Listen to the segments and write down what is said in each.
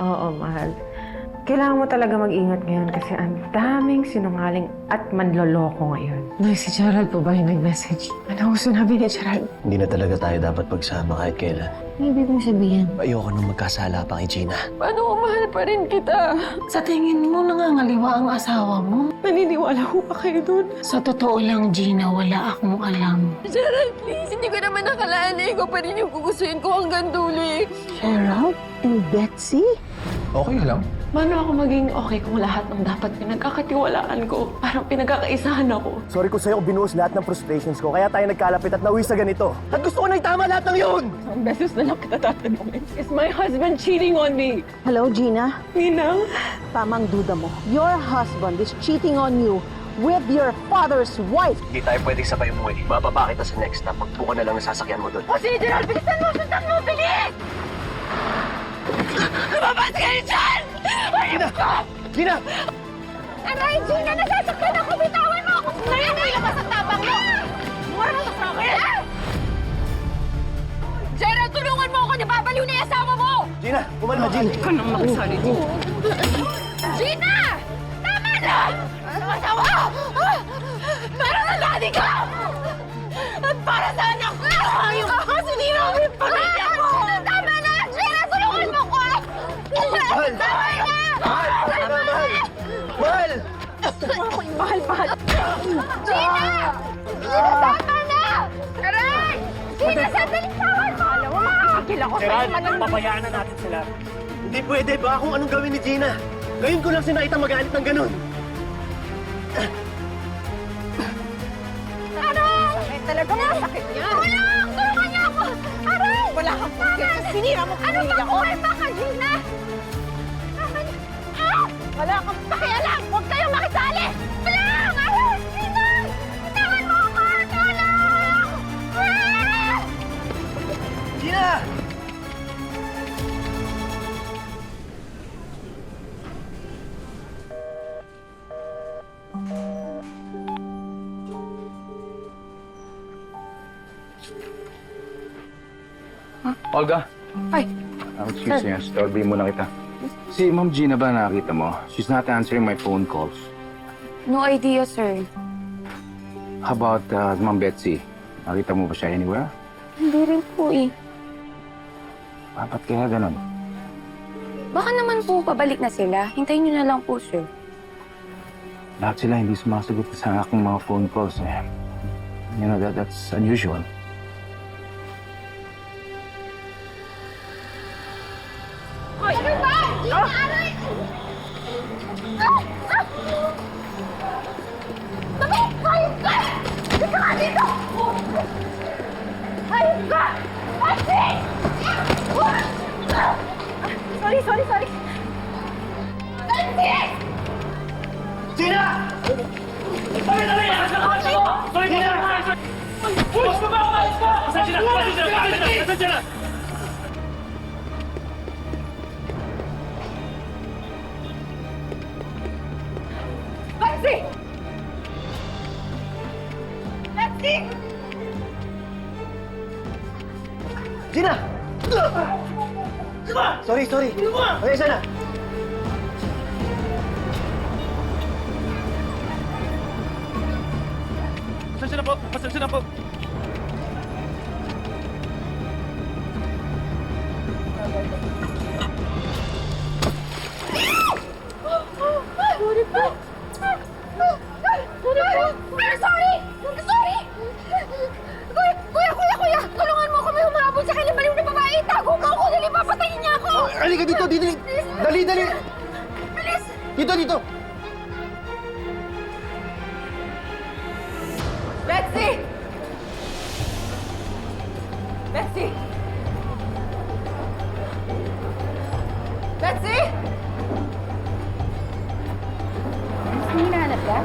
Oo, mahal. Kailangan mo talaga mag-ingat ngayon kasi ang daming sinungaling at manloloko ngayon. Nay, si Gerald po ba yung nag-message? Ano ko sinabi ni Gerald? Hindi na talaga tayo dapat magsama kahit kailan. Ano ibig mong sabihin? Ayoko nang magkasala pa kay Gina. Paano kung mahal pa rin kita? Sa tingin mo, nangangaliwa ang asawa mo? Naniniwala ko pa kayo doon. Sa totoo lang, Gina, wala akong alam. Gerald, please. Hindi ko naman nakalaan na ikaw pa rin yung gugustuhin ko hanggang dulo eh. Gerald and Betsy? Okay lang. Paano ako maging okay kung lahat ng dapat pinagkakatiwalaan ko? Parang pinagkakaisahan ako. Sorry ko sa'yo kung binuhos lahat ng frustrations ko, kaya tayo nagkalapit at nauwi sa ganito. At gusto ko na itama lahat ng yun! Ang beses na lang kita tatanungin. Is my husband cheating on me? Hello, Gina. Ninang? Tamang duda mo. Your husband is cheating on you with your father's wife. Hindi tayo pwedeng sabay umuwi. Bababa kita sa next stop. Magbuka na lang ang sasakyan mo doon. O sige, Gerald, bilisan mo! Sundan mo! Bilis! Lumabas kayo dyan! Gina! Gina! Aray, Gina! Nasasaktan ako! Bitawan mo ako! Ngayon mo ilabas ang tapang mo! Mura mo sa akin! Gerald, tulungan mo ako! Nababaliw na yung asawa mo! Gina! Kumalma, Gina! Ka nang magsalita. Gina! Tama na! Ang asawa! Para sa daddy ko! At para sa anak ko! Ayaw ka! Sinira mo yung pamilya ko! Tama na! Gina, tulungan mo ko! Mahal! Tama na! Mahal! Mahal! Mahal! Mahal! Gina! Gina, tama na! Aray! Gina, sandali tawan mo! Akil ako sa'yo manang... Pabayaan na natin sila. Hindi pwede ba kung anong gawin ni Gina? Ngayon ko lang sinaita magalit ng ganun. Aray! Ay, talaga masakit yan! Tulong! Tulungan niyo ako! Aray! Wala kang pagkita. Sinira mo Ano pamilya ko! Ano ba ka, Gina? Ah! Wala kang pakialam! Huwag kayong makisali! Tulong! Aray! Gina! Itawan mo ako! Tulong! Ah! Gina! Olga. Ay, Excuse me, storby muna kita. Si Ma'am Gina ba nakita mo? She's not answering my phone calls. No idea, sir. How about Ma'am Betsy? Nakita mo ba siya anywhere? Hindi rin po eh. Ba't kaya ganun? Baka naman po pabalik na sila. Hintayin niyo na lang po, sir. Lahat sila hindi sumasagot sa aking mga phone calls eh. You know, that's unusual. Hoy! Ano ba? Gina! Aray! Bakit? Hayop ka! Dito ka dito! Hayop ka! Betsy! Sorry! Betsy! Gina! Betsy! Betsy! Gina! Sorry. Okay, sana. Pasensya na po. Sorry po! Sorry! Kuya! Tulungan mo kami humabol sa kanyang baliw na babae! Tago mo ako! Dali, papatayin niya ako! Halika dito, dito. Dali. Bilis! Dito. Betsy! Betsy! Betsy! Hinahanap ka?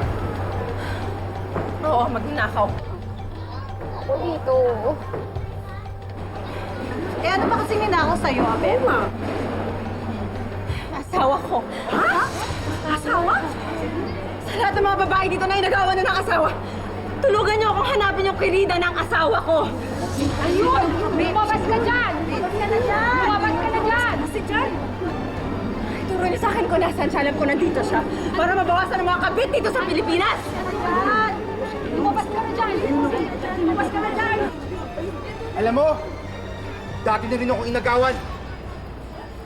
Oo, magnakaw. Ako dito. Eh, ano ba kasi ninakaw sa'yo, Abe? Asawa ko. Ha? Asawa? Sa lahat ng mga babae dito na inagawa na ng asawa, tulungan niyo akong hanapin yung kirida ng asawa ko. Ayun! Lumabas ka dyan! Lumabas ka na dyan! ko nasaan siya. Alam ko nandito siya. Para mabawasan ang mga kabit dito sa Pilipinas! Lumabas ka na dyan! Lumabas ka na dyan! Alam mo, dati na rin akong inagawan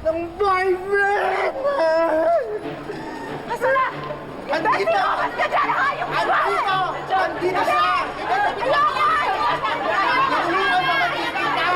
ng boyfriend! Asa na? Andito! Lumabas ka dyan! Hayop ka ba? Andito! Andito siya! Ayoko! Nahuli ang mga tita!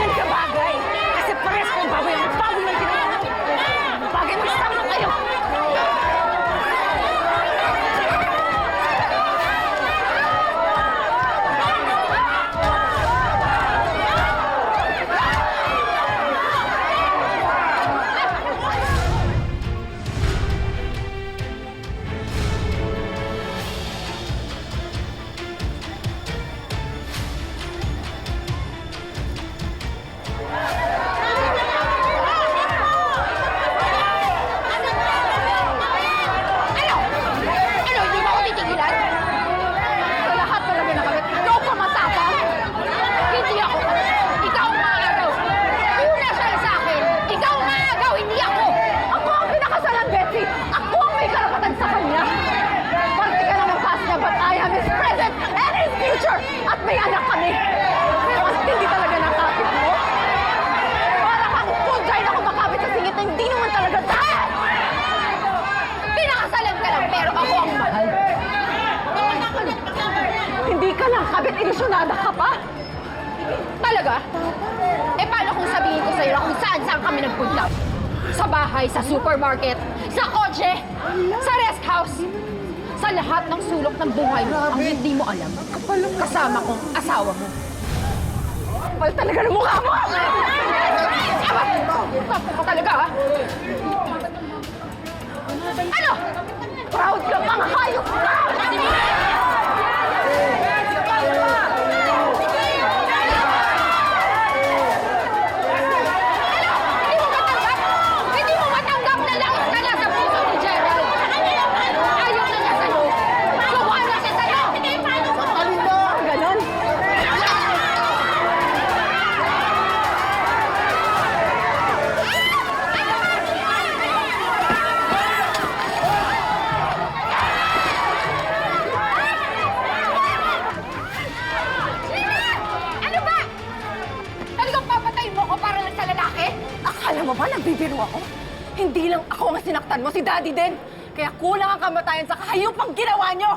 Diyan ka bagay! Kasi pares kong baboy ang baboy ng ginawa mo! Bagay mo isama kayo! Ano? Ano? Hindi mo ako titigilan? Sa lahat talaga na kami, ikaw pa matapang? Hindi ako. Ikaw ang maagaw. Una siya sa akin. Ikaw ang maagaw, hindi ako. Ako ang pinakasalan, Betsy. Ako ang may karapatan sa kanya. Parte ka lang ng past niya, but I am his present and his future. At may anak kami. Pero kasi hindi talaga nakapit mo. Para kang punjay na kumakapit sa singit na hindi naman talaga tayo. Pinakasalan ka lang, pero ako ang mahal. Hindi ka lang kabit, ilusyonada ka pa? Talaga? Eh paano kung sabihin ko sa'yo na kung saan kami nagpunta? Sa bahay, sa supermarket, sa kotse, sa rest house, sa lahat ng sulok ng buhay mo, ang hindi mo alam, kasama kong asawa mo. Kapal talaga ng mukha mo! Kapal ka talaga, ha? Ano? Proud ka mga hayop ka! Hindi mo matanggap na langis ka na sa puso ni Gerald. Ayaw na niya sa'yo. Subukan na siya sa'yo. Ganon. Ano ba? Talagang papatayin mo ako para lang sa lalaki? Akala mo ba nagbibiro ako? Hindi lang ako ang sinaktan mo, si Daddy din. Kaya kulang ang kamatayan sa kahayupang ginawa niyo.